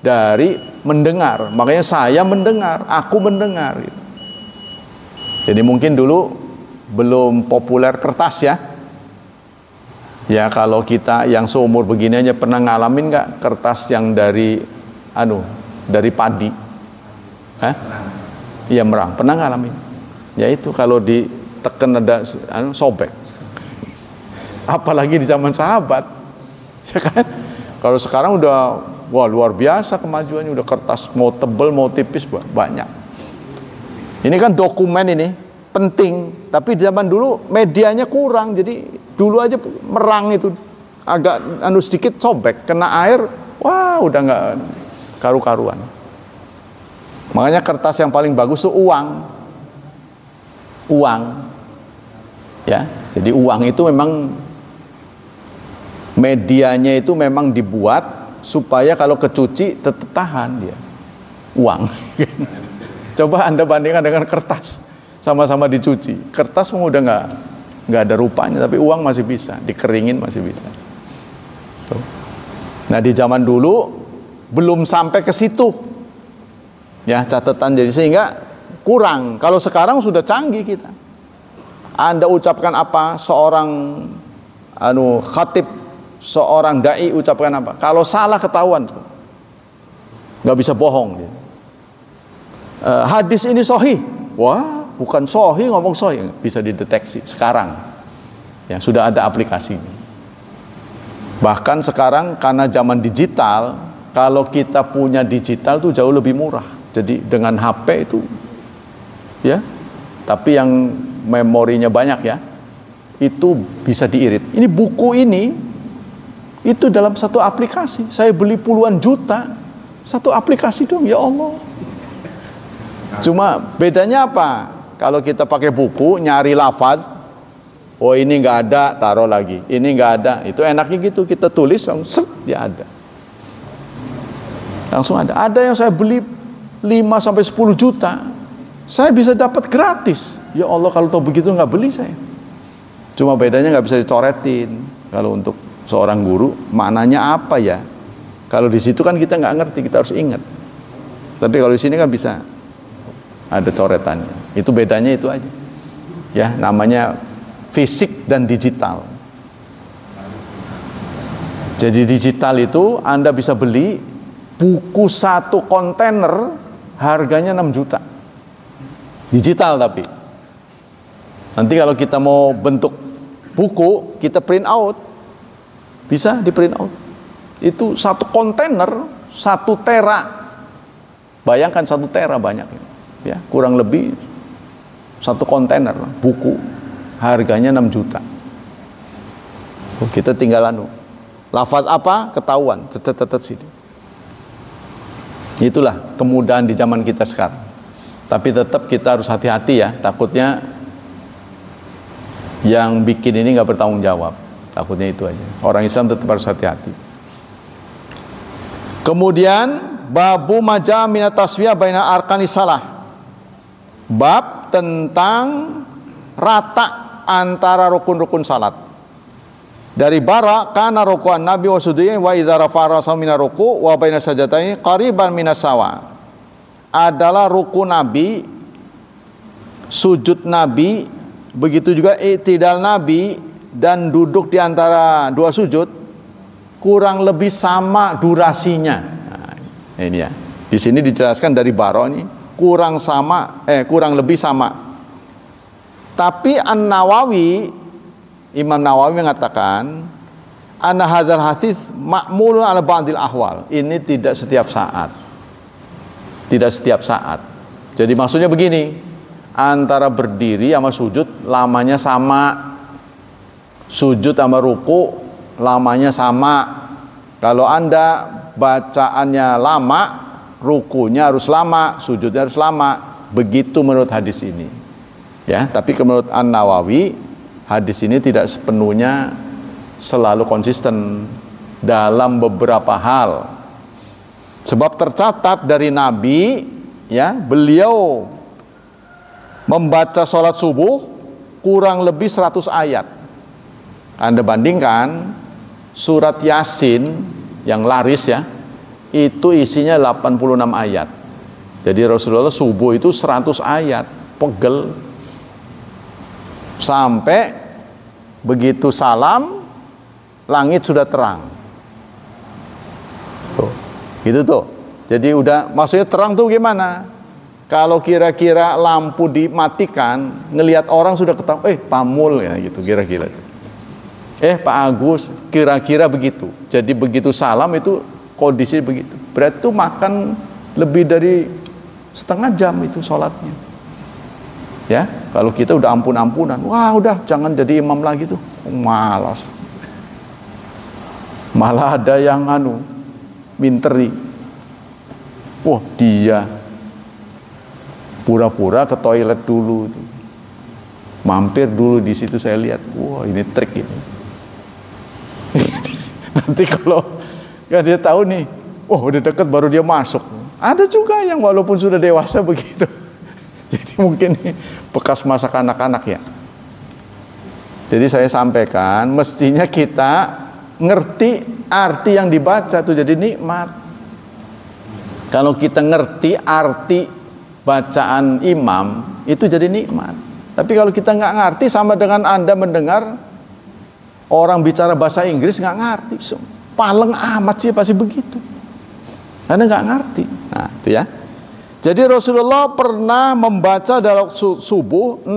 dari mendengar. Makanya saya mendengar, aku mendengar gitu. Jadi mungkin dulu belum populer kertas ya. Ya, kalau kita yang seumur begini aja pernah ngalamin nggak kertas yang dari padi? Hah? Iya, merang. Pernah ngalamin? Ya itu kalau diteken ada sobek. Apalagi di zaman sahabat. Ya kan? Kalau sekarang udah luar biasa kemajuannya, udah kertas mau tebel mau tipis banyak. Ini kan dokumen ini penting, tapi di zaman dulu medianya kurang, jadi dulu aja merang itu agak sedikit sobek, kena air, udah nggak karu-karuan. Makanya kertas yang paling bagus tuh uang, ya. Jadi uang itu memang medianya itu memang dibuat supaya kalau kecuci tetap tahan dia. Uang. Coba Anda bandingkan dengan kertas, sama-sama dicuci. Kertas udah nggak ada rupanya, tapi uang masih bisa, dikeringin masih bisa. Tuh. Nah, di zaman dulu belum sampai ke situ, ya catatan, jadi sehingga kurang. Kalau sekarang sudah canggih kita. Anda ucapkan apa, seorang khatib, seorang dai ucapkan apa, kalau salah ketahuan, nggak bisa bohong. Hadis ini sahih, bukan sahih, ngomong sahih, bisa dideteksi sekarang. Ya, sudah ada aplikasi. Bahkan sekarang karena zaman digital, kalau kita punya digital tuh jauh lebih murah. Jadi dengan HP itu, ya, tapi yang memorinya banyak ya, itu bisa diirit. Ini buku ini, itu dalam satu aplikasi. Saya beli puluhan juta, satu aplikasi dong, ya Allah. Cuma bedanya apa? Kalau kita pakai buku nyari lafaz, oh ini nggak ada, taruh lagi. Ini nggak ada. Itu enaknya gitu, kita tulis langsung dia ada. Langsung ada. Ada yang saya beli 5 sampai 10 juta. Saya bisa dapat gratis. Ya Allah, kalau tahu begitu nggak beli saya. Cuma bedanya nggak bisa dicoretin. Kalau untuk seorang guru, maknanya apa ya? Kalau di situ kan kita nggak ngerti, kita harus ingat. Tapi kalau di sini kan bisa ada coretannya. Itu bedanya itu aja. Ya, namanya fisik dan digital. Jadi digital itu Anda bisa beli buku 1 kontainer harganya 6 juta. Digital tapi. Nanti kalau kita mau bentuk buku, kita print out. Bisa di print out. Itu 1 kontainer 1 tera. Bayangkan 1 tera banyak. Ya, kurang lebih 1 kontainer buku harganya 6 juta. Kita tinggal lafaz apa ketahuan, tetet sini. Itulah kemudahan di zaman kita sekarang. Tapi tetap kita harus hati-hati ya, takutnya yang bikin ini nggak bertanggung jawab. Takutnya itu aja. Orang Islam tetap harus hati-hati. Kemudian babu maja minat taswiyah baina arkani salah. Bab tentang rata antara rukun-rukun salat. Dari bara kana ruku'an Nabi wa sujudnya wa idza rafa'a mina ruku' wa baina sajdatayni qariban minas sawa. Adalah ruku Nabi, sujud Nabi, begitu juga i'tidal Nabi dan duduk di antara 2 sujud kurang lebih sama durasinya. Nah, ini ya. Di sini dijelaskan dari bara ini kurang lebih sama. Tapi An-Nawawi, Imam Nawawi mengatakan anna hadzal hadits ma'mulun ala ba'dil ahwal. Ini tidak setiap saat. Tidak setiap saat. Jadi maksudnya begini, antara berdiri sama sujud lamanya sama. Sujud sama ruku lamanya sama. Kalau Anda bacaannya lama, rukunya harus lama, sujudnya harus lama. Begitu menurut hadis ini. Ya, tapi menurut An-Nawawi hadis ini tidak sepenuhnya selalu konsisten dalam beberapa hal. Sebab tercatat dari Nabi, ya, beliau membaca sholat subuh kurang lebih 100 ayat. Anda bandingkan surat Yasin yang laris ya, itu isinya 86 ayat. Jadi Rasulullah subuh itu 100 ayat, pegel. Sampai begitu salam, langit sudah terang. Tuh, gitu tuh. Jadi udah, maksudnya terang tuh gimana? Kalau kira-kira lampu dimatikan, ngelihat orang sudah ketahuan, pamul ya gitu kira-kira. Pak Agus, kira-kira begitu. Jadi begitu salam itu kondisi begitu. Berarti itu makan lebih dari setengah jam itu sholatnya. Ya, kalau kita udah ampun-ampunan, wah udah jangan jadi imam lagi tuh, malas. Malah ada yang minteri. Wah dia pura-pura ke toilet dulu, mampir dulu di situ saya lihat, wah ini trik ini. Nanti kalau ya dia tahu nih, udah deket baru dia masuk. Ada juga yang walaupun sudah dewasa begitu. Jadi mungkin bekas masa kanak-kanak ya. Jadi saya sampaikan, mestinya kita ngerti arti yang dibaca tuh jadi nikmat. Kalau kita ngerti arti bacaan imam itu jadi nikmat. Tapi kalau kita nggak ngerti, sama dengan Anda mendengar orang bicara bahasa Inggris nggak ngerti, paleng amat sih pasti begitu. Anda nggak ngerti. Nah itu ya. Jadi Rasulullah pernah membaca dalam subuh 60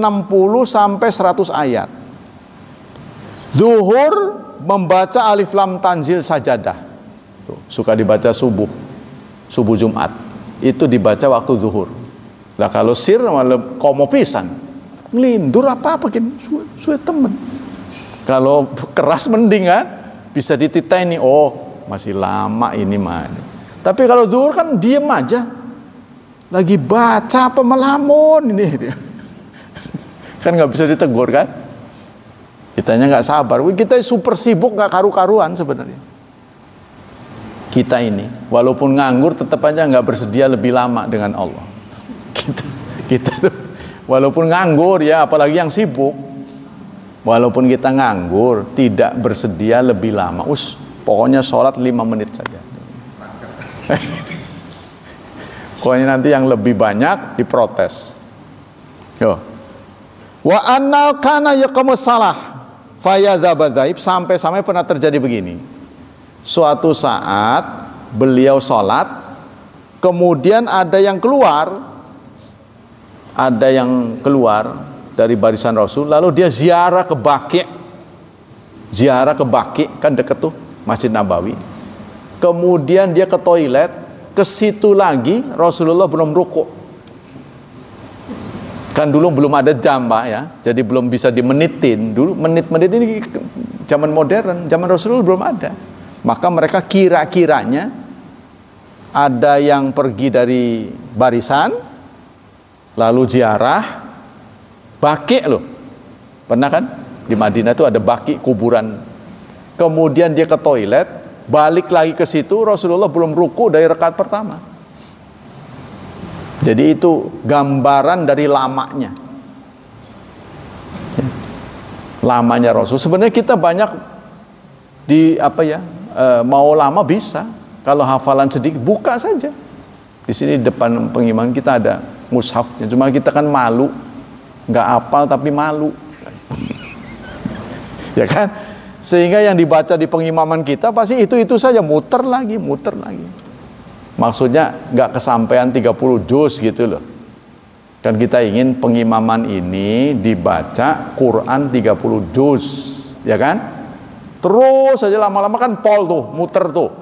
sampai 100 ayat. Zuhur membaca alif lam tanzil sajadah. Tuh, suka dibaca subuh Jumat. Itu dibaca waktu zuhur. Lah kalau sir malah komo pisan. Ngelindur apa-apa kan suwe temen. Kalau keras mending kan bisa dititeni, masih lama ini mah. Tapi kalau zuhur kan diem aja. Lagi baca apa melamun ini. Kan nggak bisa ditegur kan? Kitanya nggak sabar. Kita super sibuk, nggak karu-karuan sebenarnya. Kita ini walaupun nganggur tetap aja nggak bersedia lebih lama dengan Allah. Kita walaupun nganggur ya, apalagi yang sibuk. Walaupun kita nganggur tidak bersedia lebih lama. Pokoknya sholat 5 menit saja. Pokoknya nanti yang lebih banyak diprotes. Yo. Wa annal kana yaqamus salah fayadzabadzaib, sampai pernah terjadi begini. Suatu saat beliau sholat, kemudian ada yang keluar dari barisan Rasul, lalu dia ziarah ke Baqi'. Ziarah ke Baqi' kan deket tuh Masjid Nabawi. Kemudian dia ke toilet, ke situ lagi Rasulullah belum rukuk. Kan dulu belum ada jam Pak ya, jadi belum bisa dimenitin. Dulu menit-menit ini zaman modern, zaman Rasulullah belum ada. Maka mereka kira-kiranya ada yang pergi dari barisan, lalu ziarah Baqi' loh. Pernah kan? Di Madinah itu ada Baqi', kuburan. Kemudian dia ke toilet, balik lagi ke situ, Rasulullah belum ruku dari rakaat pertama. Jadi itu gambaran dari lamanya. Lamanya Rasul. Sebenarnya kita banyak mau lama bisa. Kalau hafalan sedikit buka saja. Di sini depan pengimam kita ada mushafnya. Cuma kita kan malu, nggak hafal tapi malu. Ya kan? Sehingga yang dibaca di pengimaman kita pasti itu saja, muter lagi. Maksudnya nggak kesampaian 30 juz gitu loh. Kan kita ingin pengimaman ini dibaca Quran 30 juz, ya kan? Terus saja lama-lama kan pol tuh, muter tuh.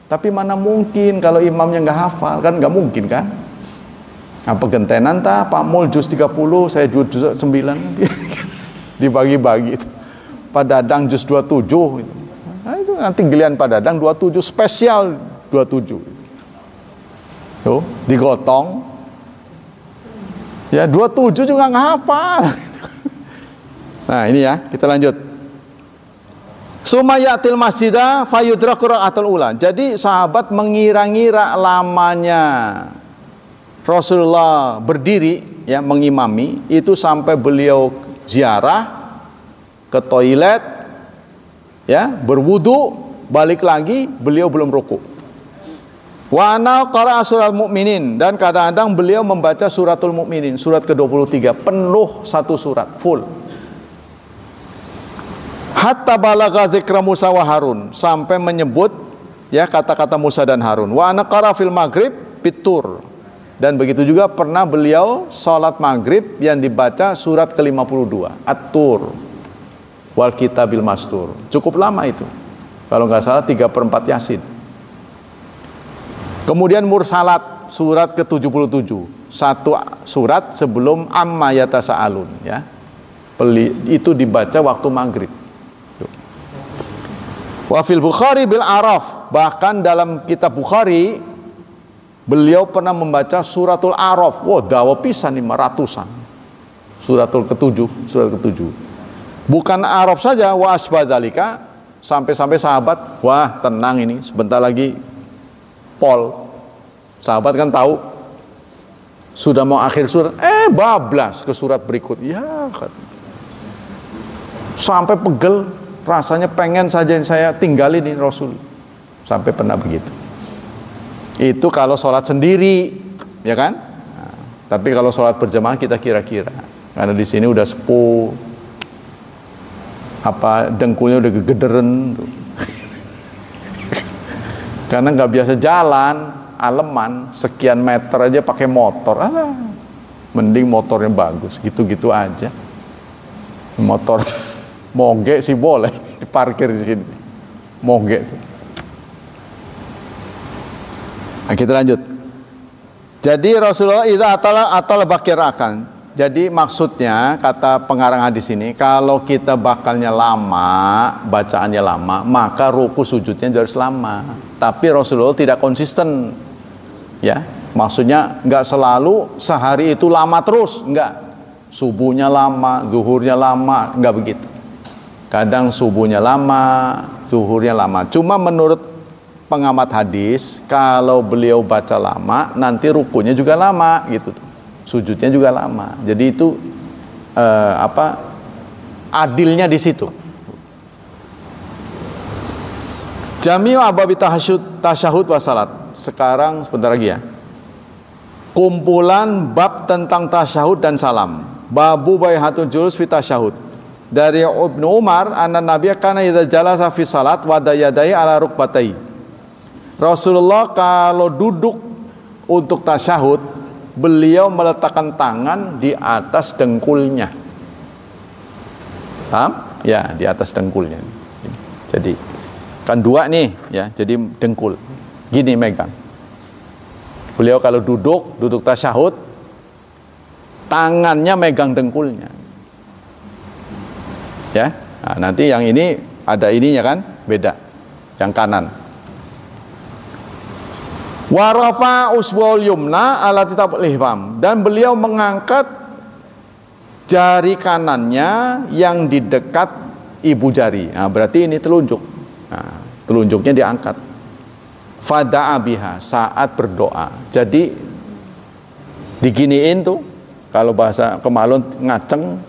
Tapi mana mungkin kalau imamnya nggak hafal, kan nggak mungkin kan? Apa gentenan Pak Mul juz 30, saya juz 9 dibagi-bagi itu. Pak Dadang juz 27 gitu. Nah itu nanti giliran Pak Dadang 27 spesial 27. Tuh, digotong. Ya 27 juga nggak hafal. Nah ini ya, kita lanjut. Sumayatil masjidah fayudraku rakaatul ula. Jadi sahabat mengira-ngira lamanya Rasulullah berdiri ya mengimami itu sampai beliau ziarah ke toilet ya, berwudu, balik lagi beliau belum ruku. Wa ana qara'a surat Mukminin, dan kadang-kadang beliau membaca suratul Mukminin, surat ke-23 penuh, satu surat full. Hatta balagha dzikra Musa wa Harun, sampai menyebut ya kata-kata Musa dan Harun. Wa ana qara'a fil maghrib bitur, dan begitu juga pernah beliau salat maghrib yang dibaca surat ke-52 At-Tur wal kitabil mastur. Cukup lama itu, kalau nggak salah 3/4 Yasin. Kemudian mursalat surat ke-77, satu surat sebelum amma yatasaalun ya. Itu dibaca waktu maghrib. Wa fil Bukhari bil Araf, bahkan dalam kitab Bukhari beliau pernah membaca suratul Araf. Wah, dawa pisan 500-an. Surat ke-7. Bukan Araf saja, wa asbadzalika, sampai sahabat, wah tenang ini, sebentar lagi pol. Sahabat kan tahu sudah mau akhir surat, bablas ke surat berikut. Ya kan. Sampai pegel, rasanya pengen saja saya tinggalin ini Rasul. Sampai pernah begitu. Itu kalau sholat sendiri, ya kan? Nah, tapi kalau sholat berjamaah kita kira-kira, karena di sini udah sepuh, dengkulnya udah gegederen tuh. Karena nggak biasa jalan, aleman sekian meter aja pakai motor. Mending motornya bagus, gitu-gitu aja. Motor moge sih boleh diparkir di sini, moge tuh. Nah, kita lanjut. Jadi Rasulullah idza atala bakirakan. Jadi maksudnya kata pengarang hadis ini, kalau kita bakalnya lama, bacaannya lama, maka ruku sujudnya harus lama. Tapi Rasulullah tidak konsisten, ya. Maksudnya nggak selalu sehari itu lama terus, nggak. Subuhnya lama, zuhurnya lama, enggak begitu. Kadang subuhnya lama, zuhurnya lama. Cuma menurut pengamat hadis, kalau beliau baca lama, nanti rukunya juga lama gitu. Sujudnya juga lama. Jadi itu adilnya di situ. Jami'u abwabi tasyahud wa salat. Sekarang sebentar lagi ya. Kumpulan bab tentang tasyahud dan salam. Babu baihatul julus fi tasyahud. Dari Ibnu Umar, anna Nabiya kana idza jalasa fi salat wa dayadai ala rukbatai. Rasulullah kalau duduk untuk tasyahud, beliau meletakkan tangan di atas dengkulnya. Paham? Ya, di atas dengkulnya. Jadi kan dua nih, ya. Jadi dengkul. Gini megang. Beliau kalau duduk tasyahud, tangannya megang dengkulnya. Ya, nah, nanti yang ini ada ininya kan, beda. Yang kanan. Warafa usbul yumna ala titabul ihram, dan beliau mengangkat jari kanannya yang di dekat ibu jari. Nah, berarti ini telunjuk. Nah, telunjuknya diangkat. Fada'a biha, saat berdoa. Jadi diginiin tuh, kalau bahasa Kemalun ngaceng.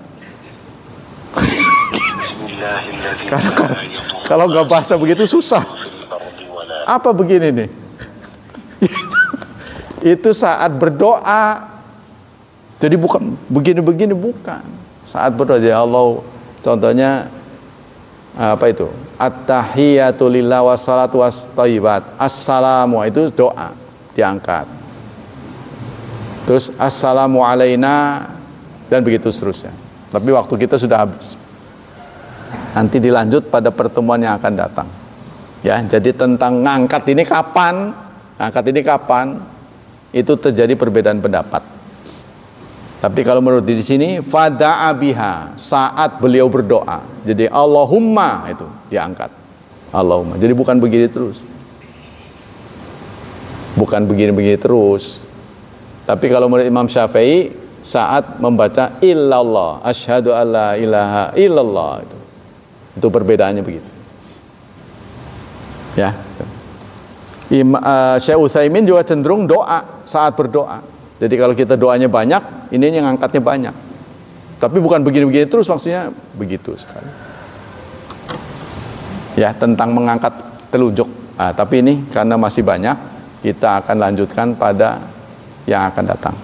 Kalau nggak bahasa begitu susah. Apa begini nih? Itu saat berdoa. Jadi bukan begini-begini, bukan. Saat berdoa ya Allah, contohnya apa itu? At-tahiyatu lillah wassalatu wassthayyibat. Assalamu itu doa, diangkat. Terus assalamu alaina dan begitu seterusnya. Tapi waktu kita sudah habis. Nanti dilanjut pada pertemuan yang akan datang. Ya, jadi tentang ngangkat ini kapan? Ngangkat ini kapan? Itu terjadi perbedaan pendapat. Tapi kalau menurut di sini fada'a biha, saat beliau berdoa. Jadi Allahumma itu diangkat. Allahumma. Jadi bukan begini terus. Bukan begini-begini terus. Tapi kalau menurut Imam Syafi'i, saat membaca illallah, asyhadu alla ilaha illallah, itu perbedaannya begitu. Ya. Syekh Utsaimin juga cenderung doa saat berdoa. Jadi kalau kita doanya banyak, ini yang angkatnya banyak. Tapi bukan begini-begini terus, maksudnya begitu sekali. Ya, tentang mengangkat telunjuk. Nah, tapi ini karena masih banyak, kita akan lanjutkan pada yang akan datang.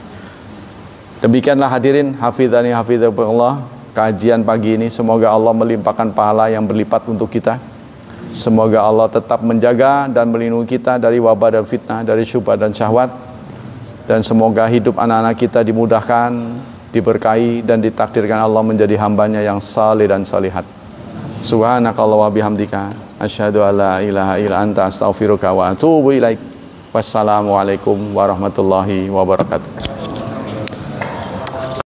Demikianlah hadirin, hafizani hafizakumullah, kajian pagi ini. Semoga Allah melimpahkan pahala yang berlipat untuk kita. Semoga Allah tetap menjaga dan melindungi kita dari wabah dan fitnah, dari syubhat dan syahwat. Dan semoga hidup anak-anak kita dimudahkan, diberkahi, dan ditakdirkan Allah menjadi hambanya yang saleh dan salihat. Subhanakallah wa bihamdika, asyhadu an la ilaha illa anta, astaghfiruka wa atubu ilaik. Wassalamualaikum warahmatullahi wabarakatuh.